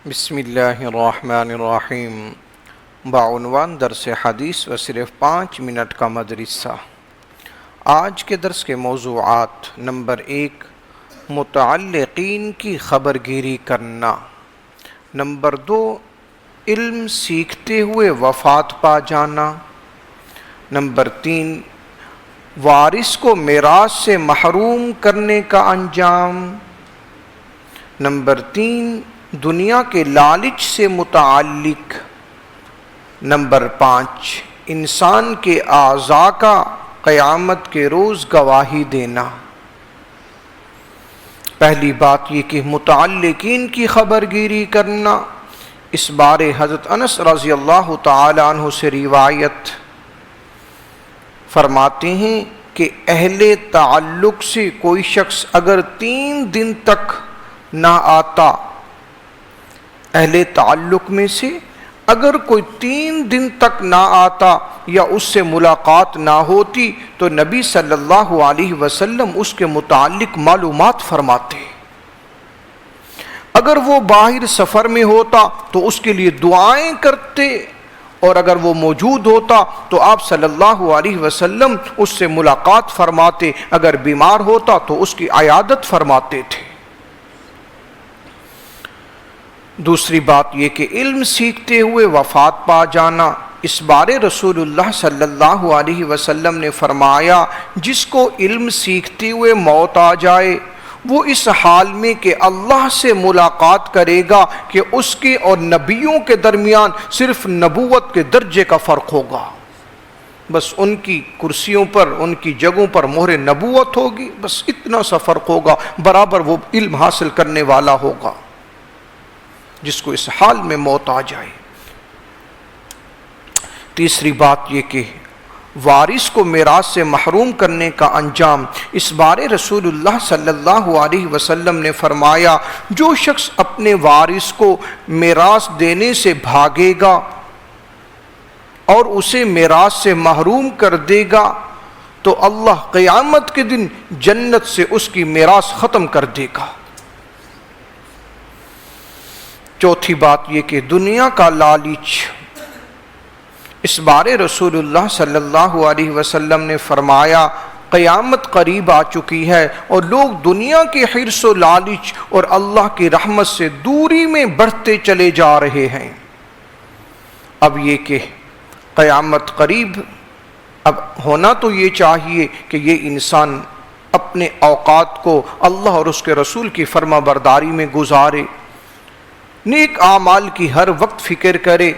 بسم اللہ الرحمن الرحیم بعنوان درس حدیث و صرف 5 منٹ کا مدرسہ۔ آج کے درس کے موضوعات: نمبر 1، متعلقین کی خبر گیری کرنا۔ نمبر 2، علم سیکھتے ہوئے وفات پا جانا۔ نمبر 3، وارث کو میراث سے محروم کرنے کا انجام۔ نمبر 3، دنیا کے لالچ سے متعلق۔ نمبر 5، انسان کے اعضاء کا قیامت کے روز گواہی دینا۔ پہلی بات یہ کہ متعلقین کی خبر گیری کرنا، اس بارے حضرت انس رضی اللہ تعالی عنہ سے روایت فرماتے ہیں کہ اہل تعلق سے کوئی شخص اگر 3 دن تک نہ آتا، اہل تعلق میں سے اگر کوئی 3 دن تک نہ آتا یا اس سے ملاقات نہ ہوتی تو نبی صلی اللہ علیہ وسلم اس کے متعلق معلومات فرماتے۔ اگر وہ باہر سفر میں ہوتا تو اس کے لیے دعائیں کرتے، اور اگر وہ موجود ہوتا تو آپ صلی اللہ علیہ وسلم اس سے ملاقات فرماتے، اگر بیمار ہوتا تو اس کی عیادت فرماتے تھے۔ دوسری بات یہ کہ علم سیکھتے ہوئے وفات پا جانا، اس بارے رسول اللہ صلی اللہ علیہ وسلم نے فرمایا، جس کو علم سیکھتے ہوئے موت آ جائے وہ اس حال میں کہ اللہ سے ملاقات کرے گا کہ اس کے اور نبیوں کے درمیان صرف نبوت کے درجے کا فرق ہوگا، بس ان کی کرسیوں پر، ان کی جگہوں پر مہر نبوت ہوگی، بس اتنا سا فرق ہوگا، برابر وہ علم حاصل کرنے والا ہوگا جس کو اس حال میں موت آ جائے۔ تیسری بات یہ کہ وارث کو میراث سے محروم کرنے کا انجام، اس بارے رسول اللہ صلی اللہ علیہ وسلم نے فرمایا، جو شخص اپنے وارث کو میراث دینے سے بھاگے گا اور اسے میراث سے محروم کر دے گا تو اللہ قیامت کے دن جنت سے اس کی میراث ختم کر دے گا۔ چوتھی بات یہ کہ دنیا کا لالچ، اس بارے رسول اللہ صلی اللہ علیہ وسلم نے فرمایا، قیامت قریب آ چکی ہے اور لوگ دنیا کے حرص و لالچ اور اللہ کی رحمت سے دوری میں بڑھتے چلے جا رہے ہیں۔ اب یہ کہ قیامت قریب، اب ہونا تو یہ چاہیے کہ یہ انسان اپنے اوقات کو اللہ اور اس کے رسول کی فرما برداری میں گزارے، نیک اعمال کی ہر وقت فکر کرے،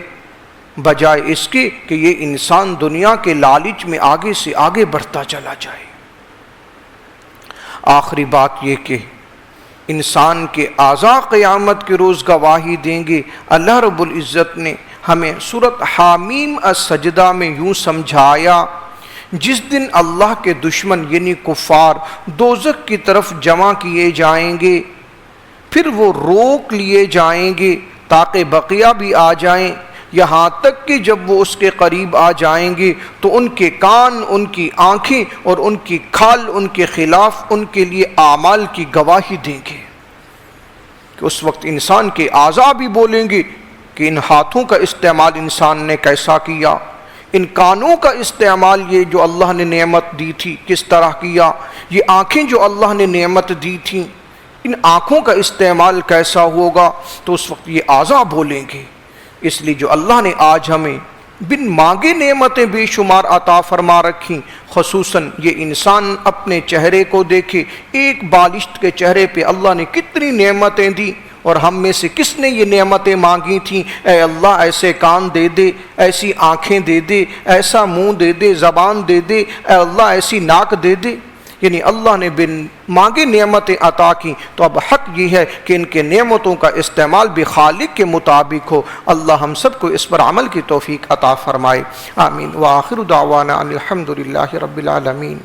بجائے اس کے کہ یہ انسان دنیا کے لالچ میں آگے سے آگے بڑھتا چلا جائے۔ آخری بات یہ کہ انسان کے اعضاء قیامت کے روز گواہی دیں گے۔ اللہ رب العزت نے ہمیں سورۃ حامیم السجدہ میں یوں سمجھایا، جس دن اللہ کے دشمن یعنی کفار دوزخ کی طرف جمع کیے جائیں گے، پھر وہ روک لیے جائیں گے تاکہ بقیہ بھی آ جائیں، یہاں تک کہ جب وہ اس کے قریب آ جائیں گے تو ان کے کان، ان کی آنکھیں اور ان کی کھال ان کے خلاف ان کے لیے اعمال کی گواہی دیں گے، کہ اس وقت انسان کے اعضاء بھی بولیں گے کہ ان ہاتھوں کا استعمال انسان نے کیسا کیا، ان کانوں کا استعمال یہ جو اللہ نے نعمت دی تھی کس طرح کیا، یہ آنکھیں جو اللہ نے نعمت دی تھیں ان آنکھوں کا استعمال کیسا ہوگا، تو اس وقت یہ اعضاء بولیں گے۔ اس لیے جو اللہ نے آج ہمیں بن مانگے نعمتیں بے شمار عطا فرما رکھیں، خصوصاً یہ انسان اپنے چہرے کو دیکھے، ایک بالشت کے چہرے پہ اللہ نے کتنی نعمتیں دی، اور ہم میں سے کس نے یہ نعمتیں مانگی تھیں؟ اے اللہ ایسے کان دے دے، ایسی آنکھیں دے دے، ایسا منہ دے دے، زبان دے دے، اے اللہ ایسی ناک دے دے، یعنی اللہ نے بن مانگے نعمتیں عطا کی، تو اب حق یہ ہے کہ ان کے نعمتوں کا استعمال بھی خالق کے مطابق ہو۔ اللہ ہم سب کو اس پر عمل کی توفیق عطا فرمائے، آمین۔ وآخر دعوانا ان الحمد للہ رب العالمین۔